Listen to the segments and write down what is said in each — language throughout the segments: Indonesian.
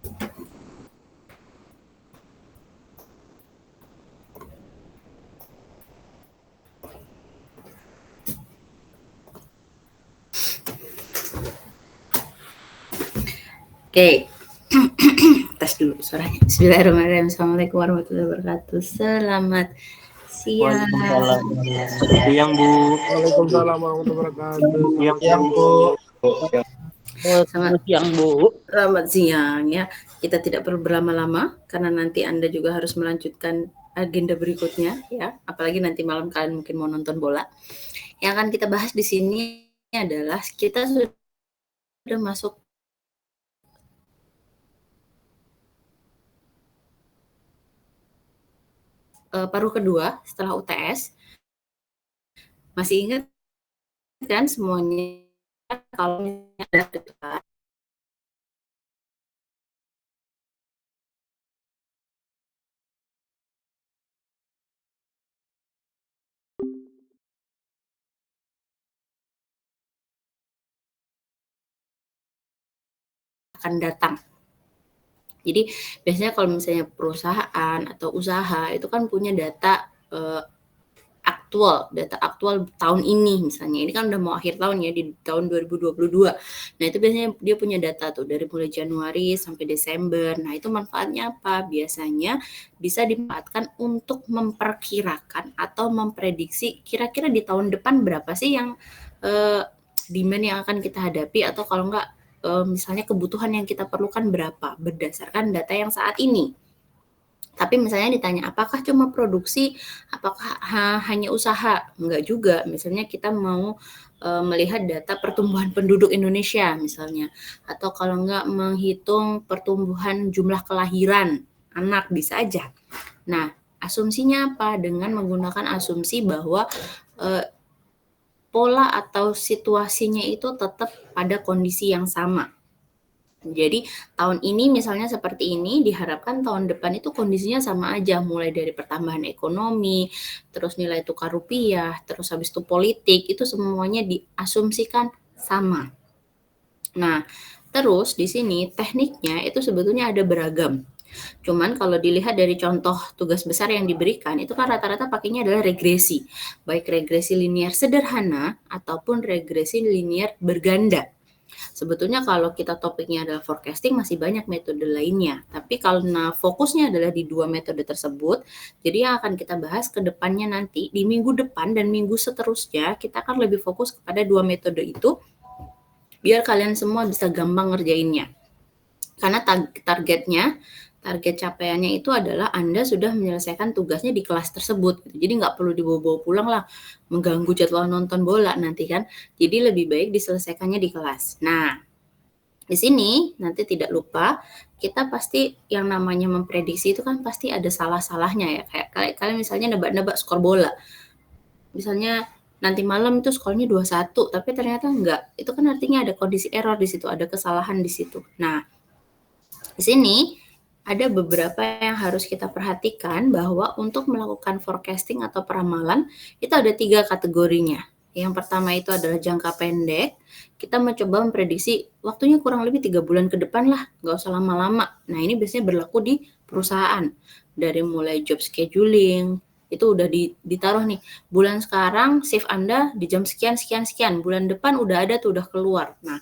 Oke, tes dulu suaranya. Bismillahirrahmanirrahim. Assalamualaikum warahmatullahi wabarakatuh. Selamat siang. Waalaikumsalam. Siang, Bu. Waalaikumsalam warahmatullahi wabarakatuh. Siang, Bu. Selamat Siang, Bu. Selamat siang ya. Kita tidak perlu berlama-lama karena nanti Anda juga harus melanjutkan agenda berikutnya ya. Apalagi nanti malam kalian mungkin mau nonton bola. Yang akan kita bahas di sini adalah kita sudah masuk paruh kedua setelah UTS. Masih ingat kan semuanya kalau ada debat akan datang. Jadi biasanya kalau misalnya perusahaan atau usaha itu kan punya data data aktual tahun ini misalnya. Ini kan udah mau akhir tahun ya di tahun 2022. Nah, itu biasanya dia punya data tuh dari mulai Januari sampai Desember. Nah, itu manfaatnya apa? Biasanya bisa dimanfaatkan untuk memperkirakan atau memprediksi kira-kira di tahun depan berapa sih yang demand yang akan kita hadapi, atau kalau enggak misalnya kebutuhan yang kita perlukan berapa berdasarkan data yang saat ini. Tapi misalnya ditanya apakah cuma produksi, apakah hanya usaha? Enggak juga. Misalnya kita mau melihat data pertumbuhan penduduk Indonesia misalnya, atau kalau enggak menghitung pertumbuhan jumlah kelahiran anak, bisa aja. Nah, asumsinya apa? Dengan menggunakan asumsi bahwa pola atau situasinya itu tetap pada kondisi yang sama. Jadi tahun ini misalnya seperti ini, diharapkan tahun depan itu kondisinya sama aja, mulai dari pertambahan ekonomi, terus nilai tukar rupiah, terus habis itu politik, itu semuanya diasumsikan sama. Nah, terus di sini tekniknya itu sebetulnya ada beragam. Cuman kalau dilihat dari contoh tugas besar yang diberikan, itu kan rata-rata pakainya adalah regresi. Baik regresi linear sederhana ataupun regresi linear berganda. Sebetulnya kalau kita topiknya adalah forecasting, masih banyak metode lainnya. Tapi karena fokusnya adalah di dua metode tersebut, jadi yang akan kita bahas ke depannya nanti, di minggu depan dan minggu seterusnya, kita akan lebih fokus kepada dua metode itu, biar kalian semua bisa gampang ngerjainnya. Karena target capaiannya itu adalah Anda sudah menyelesaikan tugasnya di kelas tersebut. Jadi nggak perlu dibawa-bawa pulang lah, mengganggu jadwal nonton bola nanti kan. Jadi lebih baik diselesaikannya di kelas. Nah, di sini nanti tidak lupa, kita pasti yang namanya memprediksi itu kan pasti ada salah-salahnya ya. Kayak kalian misalnya nebak-nebak skor bola. Misalnya nanti malam itu skornya 2-1, tapi ternyata enggak. Itu kan artinya ada kondisi error di situ, ada kesalahan di situ. Nah, di sini ada beberapa yang harus kita perhatikan, bahwa untuk melakukan forecasting atau peramalan itu ada 3 kategorinya. Yang pertama itu adalah jangka pendek. Kita mencoba memprediksi waktunya kurang lebih 3 bulan ke depan lah, nggak usah lama-lama. Nah, ini biasanya berlaku di perusahaan. Dari mulai job scheduling, itu udah ditaruh nih, bulan sekarang shift Anda di jam sekian, bulan depan udah ada tuh, udah keluar. Nah,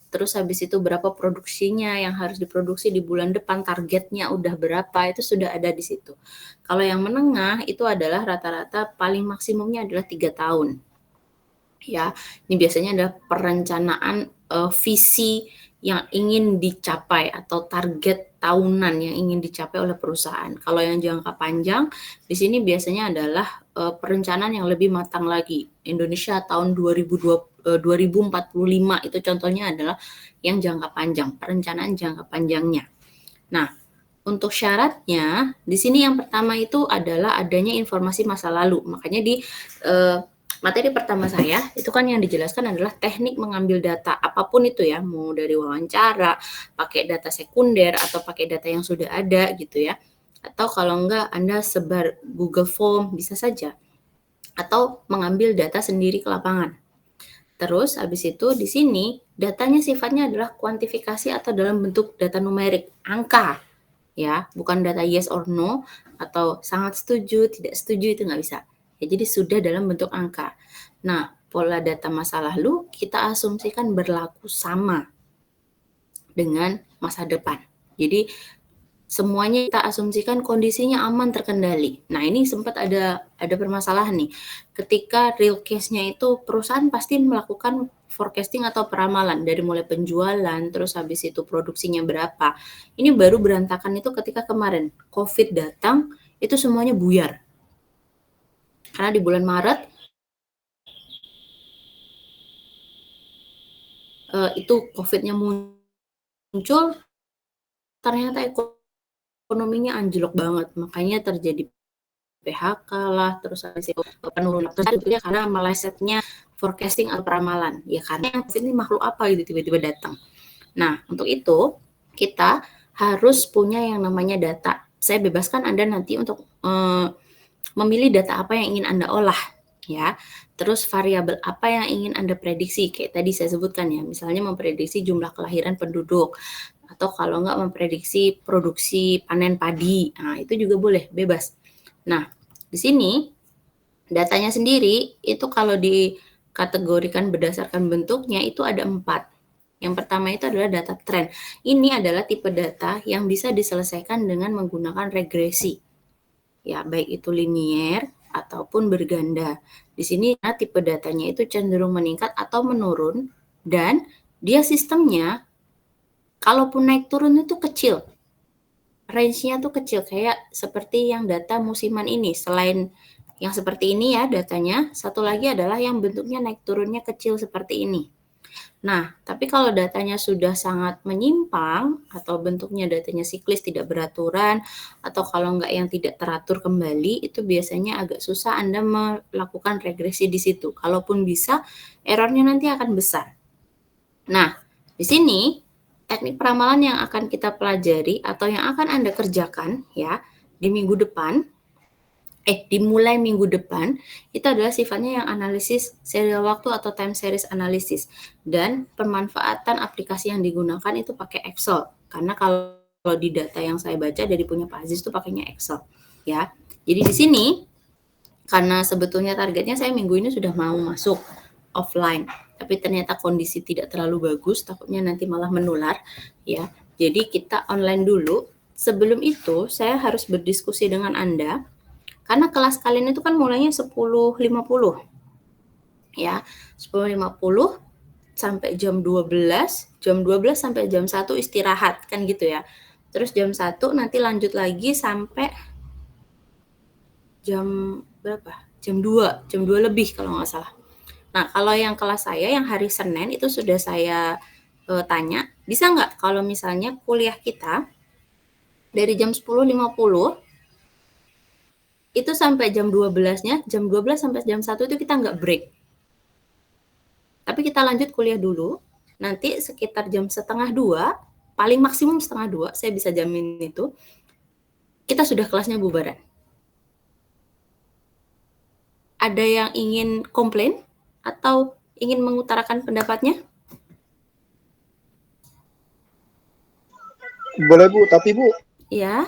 terus habis itu berapa produksinya yang harus diproduksi di bulan depan, targetnya udah berapa, itu sudah ada di situ. Kalau yang menengah itu adalah rata-rata paling maksimumnya adalah 3 tahun. Ya, ini biasanya ada perencanaan visi yang ingin dicapai atau target tahunan yang ingin dicapai oleh perusahaan. Kalau yang jangka panjang, di sini biasanya adalah perencanaan yang lebih matang lagi. Indonesia tahun 2045 itu contohnya adalah yang jangka panjang, perencanaan jangka panjangnya. Nah, untuk syaratnya di sini yang pertama itu adalah adanya informasi masa lalu. Makanya di materi pertama saya itu kan yang dijelaskan adalah teknik mengambil data apapun itu ya, mau dari wawancara, pakai data sekunder atau pakai data yang sudah ada gitu ya. Atau kalau enggak Anda sebar Google Form bisa saja. Atau mengambil data sendiri ke lapangan. Terus habis itu di sini datanya sifatnya adalah kuantifikasi atau dalam bentuk data numerik, angka ya, bukan data yes or no atau sangat setuju, tidak setuju, itu nggak bisa. Ya, jadi sudah dalam bentuk angka. Nah, pola data masa lalu kita asumsikan berlaku sama dengan masa depan. Jadi semuanya kita asumsikan kondisinya aman, terkendali. Nah, ini sempat ada permasalahan nih. Ketika real case-nya itu perusahaan pasti melakukan forecasting atau peramalan dari mulai penjualan, terus habis itu produksinya berapa. Ini baru berantakan itu ketika kemarin COVID datang, itu semuanya buyar. Karena di bulan Maret itu COVID-nya muncul, ternyata ekonominya anjlok banget, makanya terjadi PHK lah, terus habis itu penurunan, terus sebetulnya karena melesetnya forecasting atau peramalan, ya karena yang ini makhluk apa gitu tiba-tiba datang. Nah, untuk itu kita harus punya yang namanya data. Saya bebaskan Anda nanti untuk memilih data apa yang ingin Anda olah, ya. Terus variabel apa yang ingin Anda prediksi, kayak tadi saya sebutkan ya, misalnya memprediksi jumlah kelahiran penduduk, atau kalau nggak memprediksi produksi panen padi, nah itu juga boleh, bebas. Nah, di sini datanya sendiri itu kalau dikategorikan berdasarkan bentuknya itu ada 4. Yang pertama itu adalah data tren. Ini adalah tipe data yang bisa diselesaikan dengan menggunakan regresi. Ya, baik itu linier ataupun berganda. Di sini tipe datanya itu cenderung meningkat atau menurun dan dia sistemnya kalaupun naik turun itu kecil. Range-nya tuh kecil, kayak seperti yang data musiman ini. Selain yang seperti ini ya datanya, satu lagi adalah yang bentuknya naik turunnya kecil seperti ini. Nah, tapi kalau datanya sudah sangat menyimpang atau bentuknya datanya siklis, tidak beraturan, atau kalau enggak yang tidak teratur kembali, itu biasanya agak susah Anda melakukan regresi di situ. Kalaupun bisa, errornya nanti akan besar. Nah, di sini teknik peramalan yang akan kita pelajari atau yang akan Anda kerjakan ya di minggu depan, dimulai minggu depan, itu adalah sifatnya yang analisis serial waktu atau time series analysis. Dan pemanfaatan aplikasi yang digunakan itu pakai Excel. Karena kalau di data yang saya baca dari punya Pak Aziz itu pakainya Excel. Ya, jadi di sini, karena sebetulnya targetnya saya minggu ini sudah mau masuk offline. Tapi ternyata kondisi tidak terlalu bagus, takutnya nanti malah menular. Ya, jadi kita online dulu. Sebelum itu, saya harus berdiskusi dengan Anda. Karena kelas kalian itu kan mulainya 10.50 ya, 10.50 sampai jam 12 sampai jam 1 istirahat kan gitu ya. Terus jam 1 nanti lanjut lagi sampai jam berapa? Jam 2 lebih kalau nggak salah. Nah, kalau yang kelas saya yang hari Senin itu sudah saya tanya, bisa nggak kalau misalnya kuliah kita dari jam 10.50 itu sampai jam 12-nya, jam 12 sampai jam 1 itu kita nggak break. Tapi kita lanjut kuliah dulu, nanti sekitar jam 1:30, paling maksimum 1:30, saya bisa jamin itu, kita sudah kelasnya bubaran. Ada yang ingin komplain atau ingin mengutarakan pendapatnya? Boleh Bu, tapi Bu, Ya.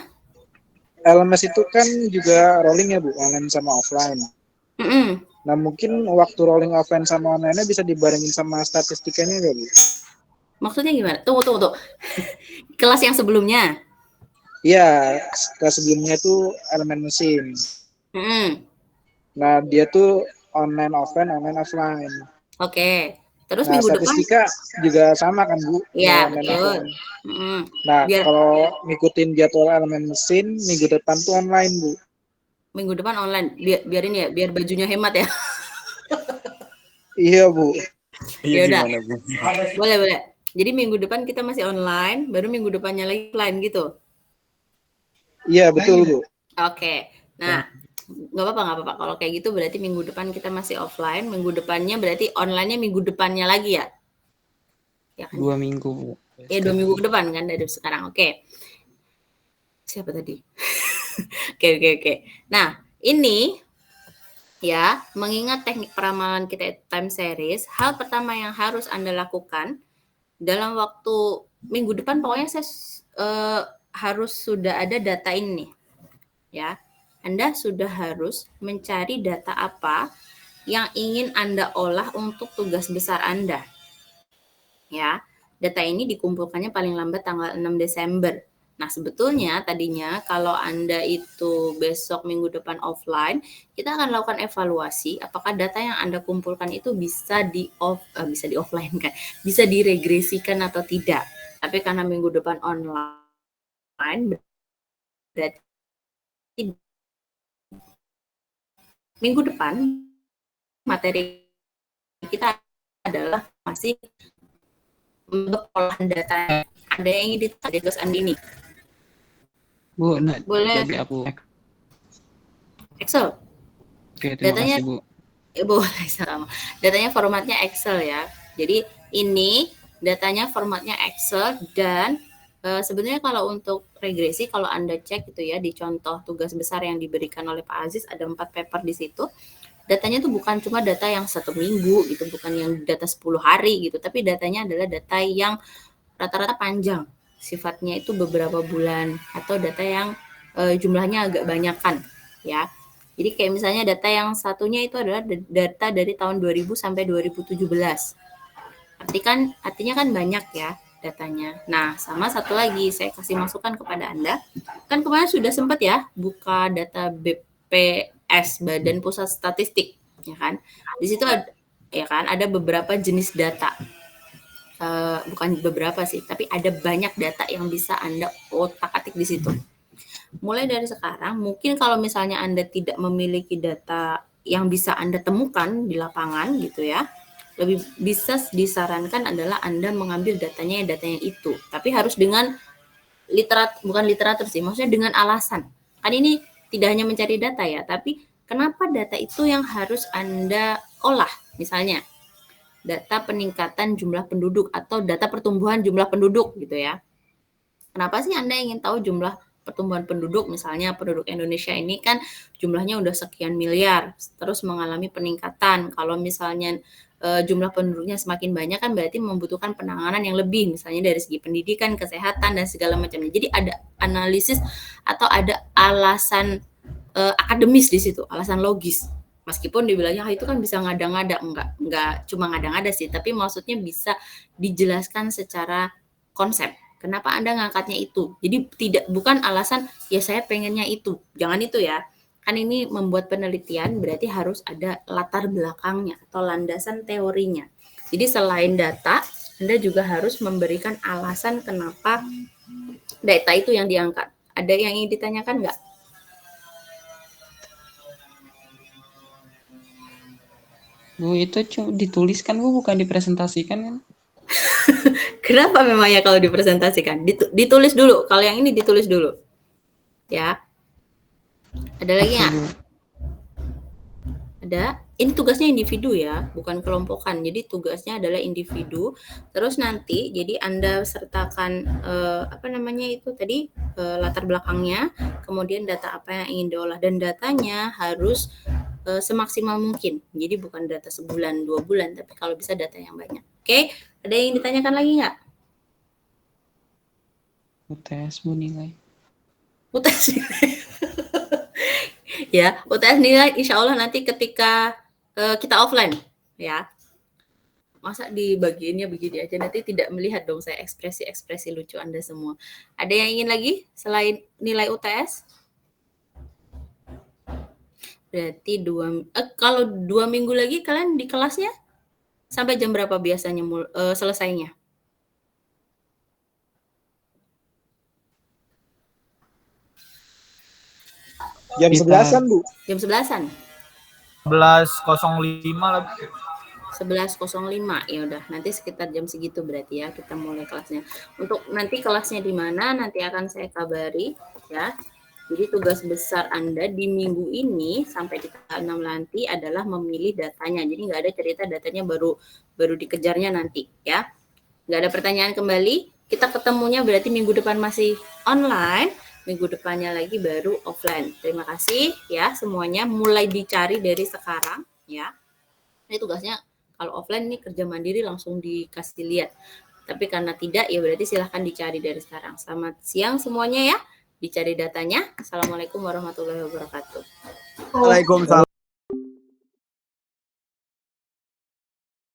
LMS itu kan juga rolling ya Bu, online sama offline. Nah mungkin waktu rolling offline sama online-nya bisa dibarengin sama statistikanya nggak Bu? Maksudnya gimana? Tunggu. Kelas yang sebelumnya? Iya, kelas sebelumnya itu elemen mesin. Nah dia tuh online offline. Oke. Terus Nah minggu depan? statistika juga sama kan Bu? Iya, Online betul. offline. Nah kalau ngikutin jadwal elemen mesin, minggu depan tuh online Bu. Minggu depan online, biarin ya, biar bajunya hemat ya. Iya Bu. Iya gimana Bu? Boleh. Jadi minggu depan kita masih online, baru minggu depannya lagi offline gitu. Iya betul Bu. Oke. Nah, nggak apa-apa. Kalau kayak gitu berarti minggu depan kita masih offline, minggu depannya berarti online-nya minggu depannya lagi ya? Ya kan? 2 minggu Bu. Ya 2 minggu ke depan kan dari sekarang. Oke. Siapa tadi? Oke. Nah, ini Ya, mengingat teknik peramalan kita time series, hal pertama yang harus Anda lakukan dalam waktu minggu depan, pokoknya saya harus sudah ada data ini, ya. Anda sudah harus mencari data apa yang ingin Anda olah untuk tugas besar Anda. Ya, data ini dikumpulkannya paling lambat tanggal 6 Desember. Nah, sebetulnya tadinya kalau Anda itu besok minggu depan offline, kita akan lakukan evaluasi apakah data yang Anda kumpulkan itu bisa bisa di offline kan, bisa diregresikan atau tidak. Tapi karena minggu depan online, berarti minggu depan materi kita adalah masih untuk olahan data. Ada yang ingin ditanya Gus Andi nih? Bu, Boleh. jadi aku Excel. Oke, terima Datanya, kasih, Bu. Boleh sama. Datanya formatnya Excel ya. Jadi ini datanya formatnya Excel dan sebenarnya kalau untuk regresi, kalau Anda cek gitu ya di contoh tugas besar yang diberikan oleh Pak Aziz, ada 4 paper di situ. Datanya tuh bukan cuma data yang 1 minggu gitu, bukan yang data 10 hari gitu, tapi datanya adalah data yang rata-rata panjang. Sifatnya itu beberapa bulan atau data yang jumlahnya agak banyakan ya. Jadi kayak misalnya data yang satunya itu adalah data dari tahun 2000 sampai 2017. Artinya kan banyak ya datanya. Nah, sama satu lagi saya kasih masukan kepada Anda. Kan kemarin sudah sempat ya buka data BPS, Badan Pusat Statistik, ya kan? Di situ ada, ya kan, ada beberapa jenis data. Bukan beberapa sih, tapi ada banyak data yang bisa Anda otak-atik di situ. Mulai dari sekarang, mungkin kalau misalnya Anda tidak memiliki data yang bisa Anda temukan di lapangan gitu ya, lebih bisa disarankan adalah Anda mengambil datanya itu, tapi harus dengan bukan literatur sih, maksudnya dengan alasan. Kan ini tidak hanya mencari data ya, tapi kenapa data itu yang harus Anda olah, misalnya data peningkatan jumlah penduduk atau data pertumbuhan jumlah penduduk gitu ya. Kenapa sih Anda ingin tahu jumlah pertumbuhan penduduk? Misalnya penduduk Indonesia ini kan jumlahnya udah sekian miliar, terus mengalami peningkatan. Kalau misalnya jumlah penduduknya semakin banyak kan berarti membutuhkan penanganan yang lebih, misalnya dari segi pendidikan, kesehatan, dan segala macamnya. Jadi ada analisis atau ada alasan akademis di situ, alasan logis. Meskipun dibilangnya itu kan bisa ngada-ngada, enggak cuma ngada-ngada sih, tapi maksudnya bisa dijelaskan secara konsep. Kenapa Anda ngangkatnya itu? Jadi bukan alasan ya saya pengennya itu. Jangan itu ya. Kan ini membuat penelitian berarti harus ada latar belakangnya atau landasan teorinya. Jadi selain data, Anda juga harus memberikan alasan kenapa data itu yang diangkat. Ada yang ingin ditanyakan nggak? Bu, itu dituliskan, Bu, bukan dipresentasikan kan? Kenapa memangnya kalau dipresentasikan? Ditulis dulu. Kalau yang ini ditulis dulu. Ya. Ada lagi nggak? Ada. Ini tugasnya individu ya, bukan kelompokan. Jadi tugasnya adalah individu. Terus nanti, jadi Anda sertakan latar belakangnya, kemudian data apa yang ingin diolah, dan datanya harus semaksimal mungkin. Jadi bukan data sebulan, 2 bulan, tapi kalau bisa data yang banyak. Oke, ada yang ditanyakan lagi nggak? UTS, Bu, nilai. UTS nilai. Ya, UTS nilai insya Allah nanti ketika kita offline ya. Masa dibagiinnya begini aja, nanti tidak melihat dong saya ekspresi-ekspresi lucu Anda semua. Ada yang ingin lagi selain nilai UTS? Berarti kalau 2 minggu lagi kalian di kelasnya sampai jam berapa biasanya selesainya? Jam 11-an, Bu. Jam 11-an? 11.05 lah. 11.05. Ya udah, nanti sekitar jam segitu berarti ya kita mulai kelasnya. Untuk nanti kelasnya di mana nanti akan saya kabari ya. Jadi tugas besar Anda di minggu ini sampai di tanggal 6 nanti adalah memilih datanya. Jadi nggak ada cerita datanya baru dikejarnya nanti ya. Nggak ada pertanyaan kembali. Kita ketemunya berarti minggu depan masih online. minggu depannya lagi baru offline. Terima kasih ya semuanya, mulai dicari dari sekarang ya. Ini tugasnya kalau offline nih kerja mandiri langsung dikasih lihat. Tapi karena tidak ya berarti silahkan dicari dari sekarang. Selamat siang semuanya ya. Dicari datanya. Assalamualaikum warahmatullahi wabarakatuh. Waalaikumsalam.